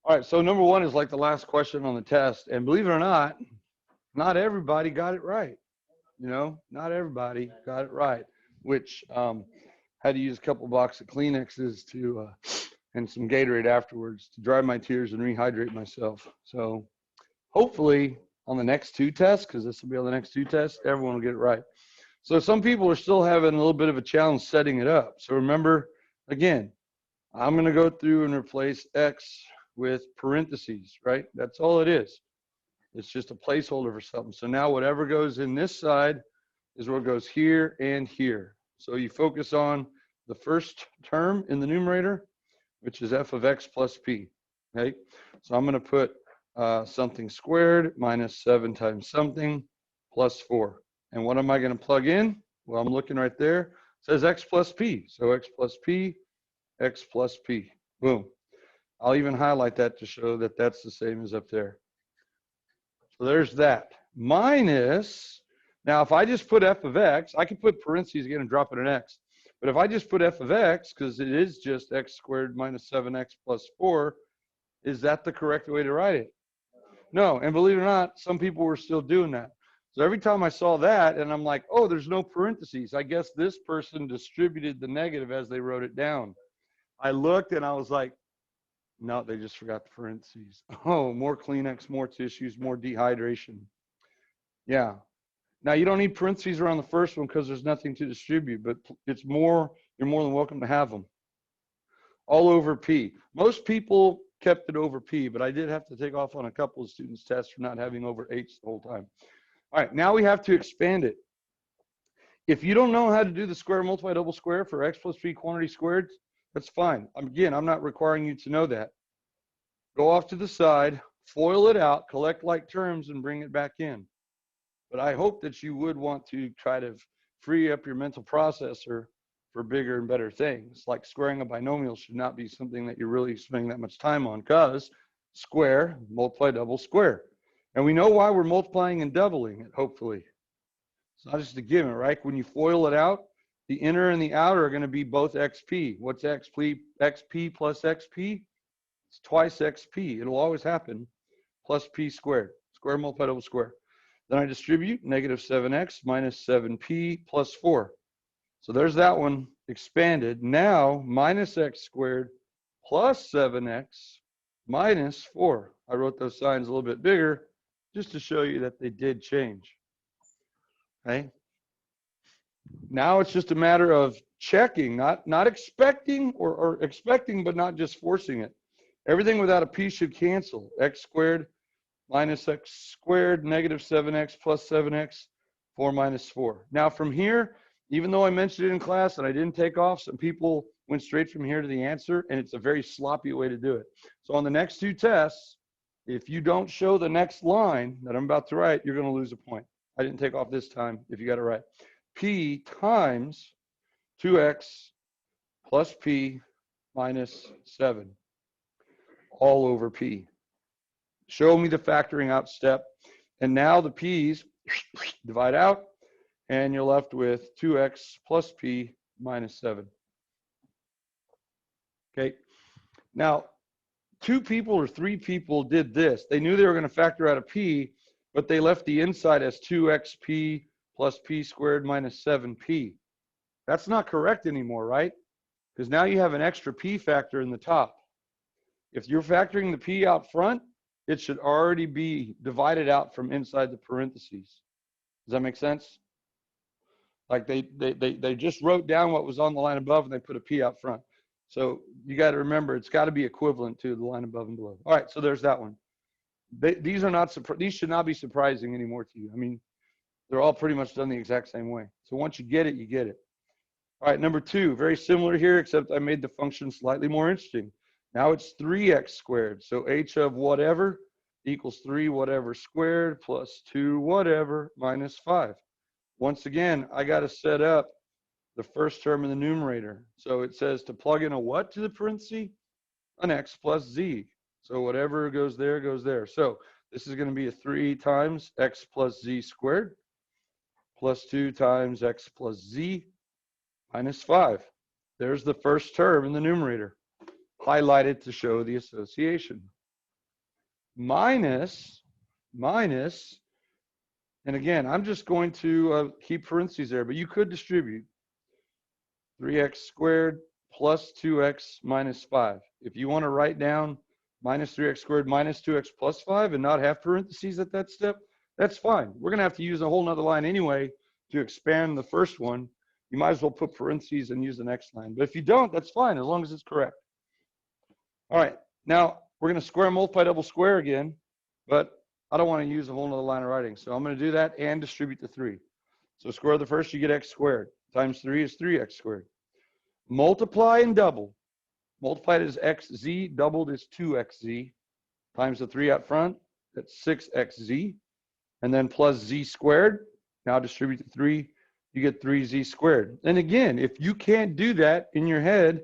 All right, so number one is like the last question on the test. And believe it or not everybody got it right. You know, not everybody got it right, which had to use a couple boxes of Kleenexes to and some Gatorade afterwards to dry my tears and rehydrate myself. So hopefully on the next two tests, because this will be on the next two tests, everyone will get it right. So some people are still having a little bit of a challenge setting it up. So remember, again, I'm going to go through and replace X with parentheses, right? That's all it is. It's just a placeholder for something. So now whatever goes in this side is what goes here and here. So you focus on the first term in the numerator, which is f of x plus p, okay? So I'm going to put something squared minus 7 times something plus 4. And what am I going to plug in? Well, I'm looking right there. It says x plus p. So x plus p, x plus p. Boom. I'll even highlight that to show that that's the same as up there. So there's that. Minus, now if I just put f of x, I can put parentheses again and drop it an x. But if I just put f of x, because it is just x squared minus 7x plus 4, is that the correct way to write it? No, and believe it or not, some people were still doing that. So every time I saw that, and I'm like, oh, there's no parentheses. I guess this person distributed the negative as they wrote it down. I looked and I was like, no, they just forgot the parentheses. Oh, more Kleenex, more tissues, more dehydration. Yeah. Now, you don't need parentheses around the first one because there's nothing to distribute, but it's more, you're more than welcome to have them. All over P. Most people kept it over P, but I did have to take off on a couple of students' tests for not having over H the whole time. All right, now we have to expand it. If you don't know how to do the square multiply double square for x plus p quantity squared, that's fine. Again, I'm not requiring you to know that. Go off to the side, FOIL it out, collect like terms, and bring it back in. But I hope that you would want to try to free up your mental processor for bigger and better things. Like squaring a binomial should not be something that you're really spending that much time on, because square, multiply, double, square. And we know why we're multiplying and doubling it, hopefully. It's not just a given, right? When you FOIL it out, the inner and the outer are going to be both xp. What's xp? Xp plus xp? It's twice xp. It'll always happen. Plus p squared. Square multiply double square. Then I distribute negative 7x minus 7p plus 4. So there's that one expanded. Now minus x squared plus 7x minus 4. I wrote those signs a little bit bigger just to show you that they did change. Okay. Now it's just a matter of checking, not expecting or expecting, but not just forcing it. Everything without a p should cancel. X squared minus x squared, negative 7x plus 7x, 4 minus 4. Now from here, even though I mentioned it in class and I didn't take off, some people went straight from here to the answer, and it's a very sloppy way to do it. So on the next two tests, if you don't show the next line that I'm about to write, you're going to lose a point. I didn't take off this time if you got it right. P times 2x plus p minus 7 all over p. Show me the factoring out step. And now the p's divide out, and you're left with 2x plus p minus 7. Okay. Now, 2 people or 3 people did this. They knew they were going to factor out a p, but they left the inside as 2xp plus p squared minus 7p. That's not correct anymore, right? Because now you have an extra p factor in the top. If you're factoring the p out front, it should already be divided out from inside the parentheses. Does that make sense? Like they just wrote down what was on the line above and they put a p out front. So you got to remember, it's got to be equivalent to the line above and below. All right, so there's that one. These should not be surprising anymore to you. I mean, they're all pretty much done the exact same way. So once you get it, you get it. All right, number 2, very similar here, except I made the function slightly more interesting. Now it's 3x squared. So h of whatever equals 3 whatever squared plus 2 whatever minus 5. Once again, I got to set up the first term in the numerator. So it says to plug in a what to the parenthesis? An x plus z. So whatever goes there, goes there. So this is going to be a 3 times x plus z squared plus 2 times x plus z minus 5. There's the first term in the numerator. highlighted to show the association. Minus, and again, I'm just going to keep parentheses there, but you could distribute 3x squared plus 2x minus 5. If you want to write down minus 3x squared minus 2x plus 5 and not have parentheses at that step, that's fine. We're going to have to use a whole nother line anyway to expand the first one. You might as well put parentheses and use the next line. But if you don't, that's fine, as long as it's correct. All right, now we're going to square multiply double square again, but I don't want to use a whole nother line of writing. So I'm going to do that and distribute the 3. So square the first, you get x squared. Times 3 is 3x squared. Multiply and double. Multiplied is xz, doubled is 2xz. Times the 3 out front, that's 6xz. And then plus z squared. Now distribute the 3, you get 3z squared. And again, if you can't do that in your head,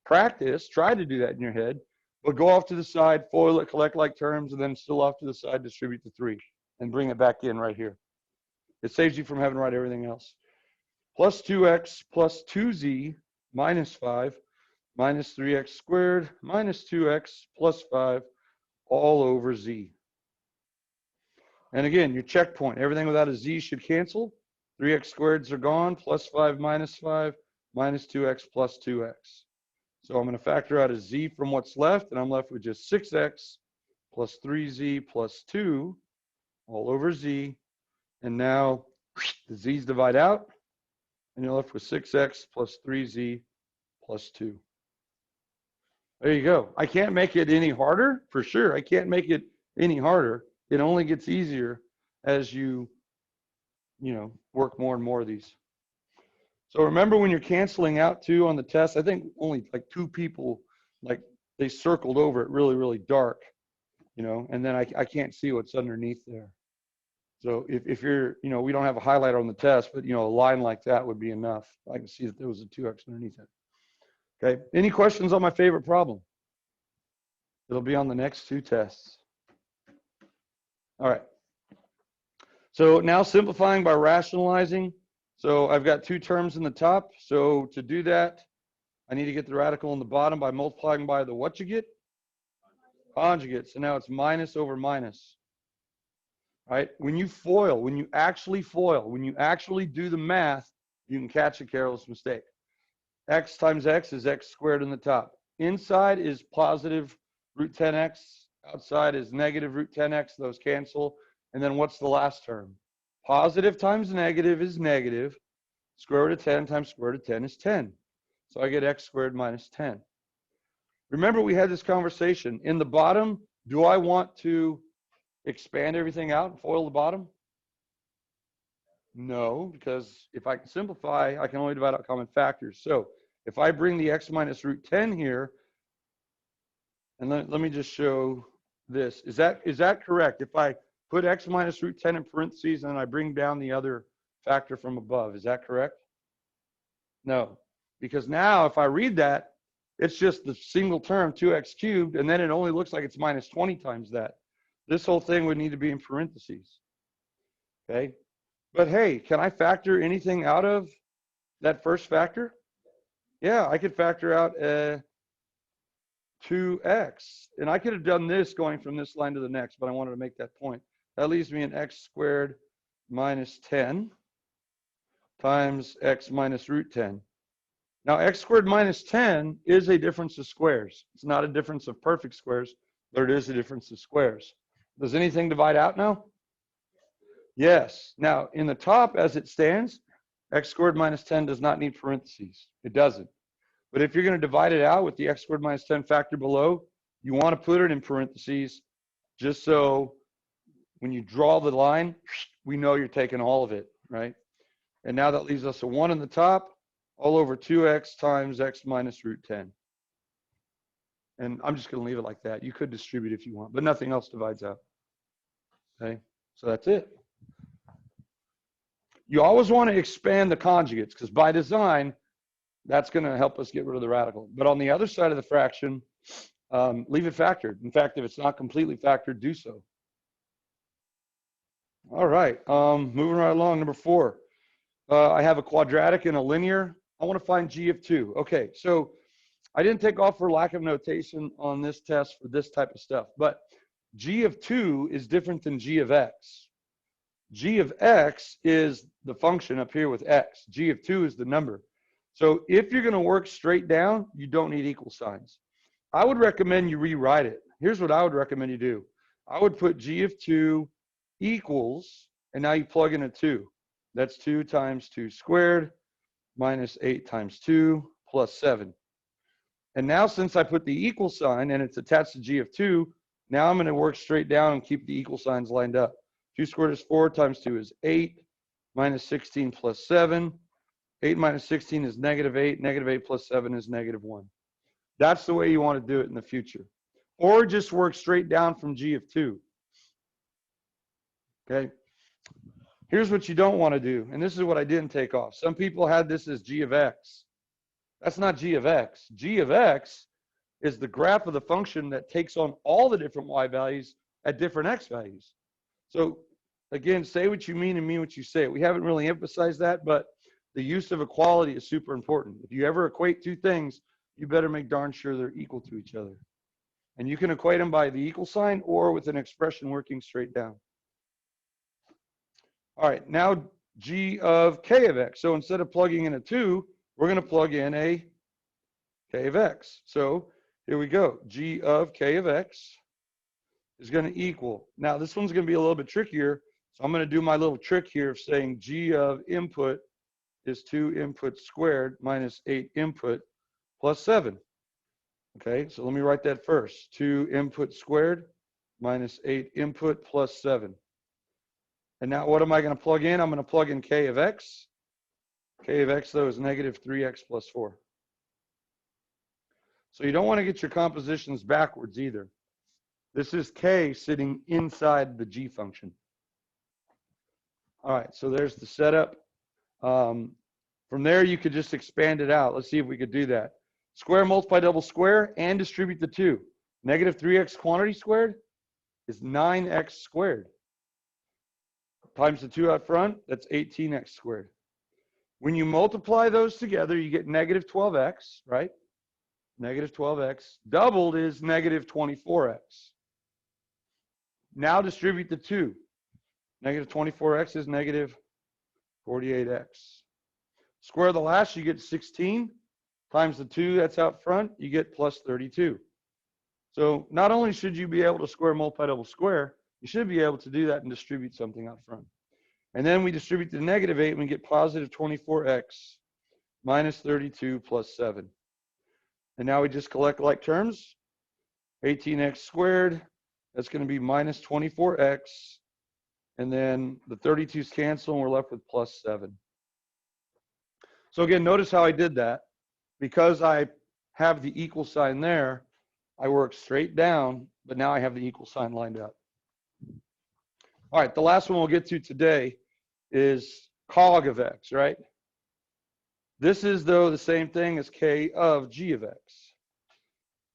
practice, try to do that in your head, but go off to the side, FOIL it, collect like terms, and then still off to the side, distribute the 3, and bring it back in right here. It saves you from having to write everything else. Plus 2x plus 2z minus 5 minus 3x squared minus 2x plus 5 all over z. And again, your checkpoint, everything without a z should cancel. 3x squareds are gone, plus 5 minus 2x plus 2x. So I'm going to factor out a z from what's left, and I'm left with just 6x plus 3z plus 2 all over z. And now the z's divide out, and you're left with 6x plus 3z plus 2. There you go. I can't make it any harder, for sure. I can't make it any harder. It only gets easier as you work more and more of these. So remember when you're canceling out too on the test, I think only like 2 people, like they circled over it really, really dark, and then I can't see what's underneath there. So if you're, we don't have a highlighter on the test, but a line like that would be enough. I can see that there was a 2x underneath it. Okay, any questions on my favorite problem? It'll be on the next 2 tests. All right. So now simplifying by rationalizing. So I've got 2 terms in the top. So to do that, I need to get the radical in the bottom by multiplying by the what you get? Conjugate. So now it's minus over minus. Right? When you foil, when you actually do the math, you can catch a careless mistake. X times x is x squared in the top. Inside is positive root 10x. Outside is negative root 10x. Those cancel. And then what's the last term? Positive times negative is negative. Square root of 10 times square root of 10 is 10. So I get x squared minus 10. Remember we had this conversation. In the bottom, do I want to expand everything out and FOIL the bottom? No, because if I can simplify, I can only divide out common factors. So if I bring the x minus root 10 here, and let me just show this. Is that correct? If I put x minus root 10 in parentheses and I bring down the other factor from above, is that correct? No, because now if I read that, it's just the single term 2x cubed, and then it only looks like it's minus 20 times that. This whole thing would need to be in parentheses. Okay, but hey, can I factor anything out of that first factor? Yeah, I could factor out 2x, and I could have done this going from this line to the next, but I wanted to make that point. That leaves me an x squared minus 10 times x minus root 10. Now, x squared minus 10 is a difference of squares. It's not a difference of perfect squares, but it is a difference of squares. Does anything divide out now? Yes. Now, in the top, as it stands, x squared minus 10 does not need parentheses. It doesn't. But if you're going to divide it out with the x squared minus 10 factor below, you want to put it in parentheses just so when you draw the line, we know you're taking all of it, right? And now that leaves us a 1 in the top, all over 2x times x minus root 10. And I'm just going to leave it like that. You could distribute if you want, but nothing else divides out. Okay, so that's it. You always want to expand the conjugates because by design, that's going to help us get rid of the radical. But on the other side of the fraction, leave it factored. In fact, if it's not completely factored, do so. All right, moving right along, number 4. I have a quadratic and a linear. I want to find g of 2. Okay, so I didn't take off for lack of notation on this test for this type of stuff, but g of 2 is different than g of x. G of x is the function up here with x. G of 2 is the number. So if you're going to work straight down, you don't need equal signs. I would recommend you rewrite it. Here's what I would recommend you do. I would put g of 2 equals, and now you plug in a 2. That's 2 times 2 squared minus 8 times 2 plus 7. And now since I put the equal sign and it's attached to g of 2, now I'm going to work straight down and keep the equal signs lined up. 2 squared is 4 times 2 is 8 minus 16 plus 7. 8 minus 16 is negative 8. Negative 8 plus 7 is negative 1. That's the way you want to do it in the future. Or just work straight down from g of 2. Okay. Here's what you don't want to do. And this is what I didn't take off. Some people had this as g of x. That's not g of x. G of x is the graph of the function that takes on all the different y values at different x values. So again, say what you mean and mean what you say. We haven't really emphasized that, but the use of equality is super important. If you ever equate two things, you better make darn sure they're equal to each other. And you can equate them by the equal sign or with an expression working straight down. All right, now g of k of x. So instead of plugging in a 2, we're going to plug in a k of x. So here we go. G of k of x is going to equal. Now this one's going to be a little bit trickier. So I'm going to do my little trick here of saying g of input is 2 input squared minus 8 input plus 7. Okay, so let me write that first. 2 input squared minus 8 input plus 7. And now what am I going to plug in? I'm going to plug in k of x. K of x, though, is negative 3x plus 4. So you don't want to get your compositions backwards either. This is k sitting inside the g function. All right, so there's the setup. From there, you could just expand it out. Let's see if we could do that. Square multiply double square and distribute the 2. Negative 3x quantity squared is 9x squared. Times the 2 out front, that's 18x squared. When you multiply those together, you get negative 12x, right? Negative 12x. Doubled is negative 24x. Now distribute the 2. Negative 24x is negative 48x. Square the last, you get 16. Times the 2 that's out front, you get plus 32. So not only should you be able to square multiply double square, you should be able to do that and distribute something out front. And then we distribute the negative 8 and we get positive 24x minus 32 plus 7. And now we just collect like terms. 18x squared, that's going to be minus 24x. And then the 32's cancel and we're left with plus 7. So again, notice how I did that. Because I have the equal sign there, I work straight down, but now I have the equal sign lined up. All right, the last one we'll get to today is Cog of X, right? This is, though, the same thing as K of G of X.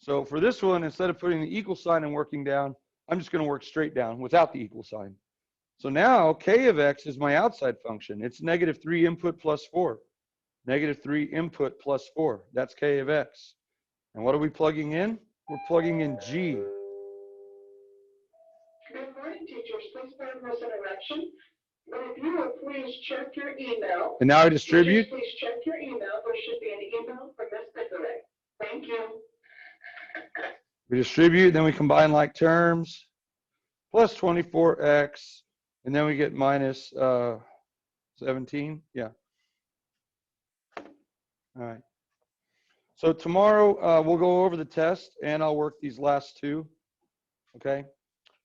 So for this one, instead of putting the equal sign and working down, I'm just going to work straight down without the equal sign. So now K of X is my outside function. It's negative 3 input plus 4. Negative 3 input plus 4. That's K of X. And what are we plugging in? We're plugging in G. Good morning, teachers. Please pardon this interruption. But if you will please check your email. And now I distribute. Teachers, please check your email. There should be an email from Ms. Bickering. Thank you. We distribute, then we combine like terms. Plus 24x. And then we get minus 17. Yeah. All right. So tomorrow we'll go over the test and I'll work these last two. Okay.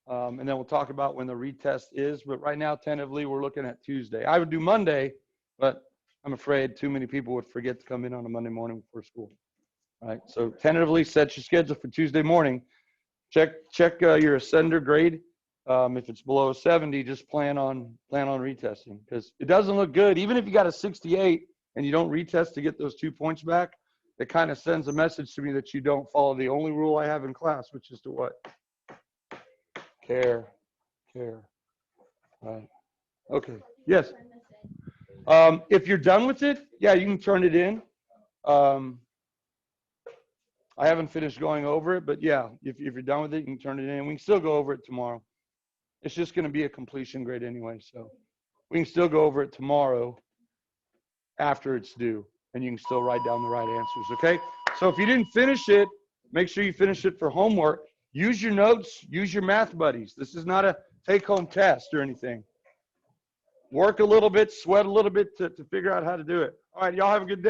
And then we'll talk about when the retest is. But right now, tentatively, we're looking at Tuesday. I would do Monday, but I'm afraid too many people would forget to come in on a Monday morning before school. All right. So tentatively set your schedule for Tuesday morning. Check your ascender grade. If it's below 70, just plan on retesting because it doesn't look good. Even if you got a 68 and you don't retest to get those 2 points back, it kind of sends a message to me that you don't follow the only rule I have in class, which is to what? Care. All right. Okay. Yes. If you're done with it, yeah, you can turn it in. I haven't finished going over it, but yeah, if you're done with it, you can turn it in. We can still go over it tomorrow. It's just going to be a completion grade anyway, so we can still go over it tomorrow after it's due, and you can still write down the right answers, okay? So if you didn't finish it, make sure you finish it for homework. Use your notes, use your math buddies. This is not a take-home test or anything. Work a little bit, sweat a little bit to figure out how to do it. All right, y'all have a good day.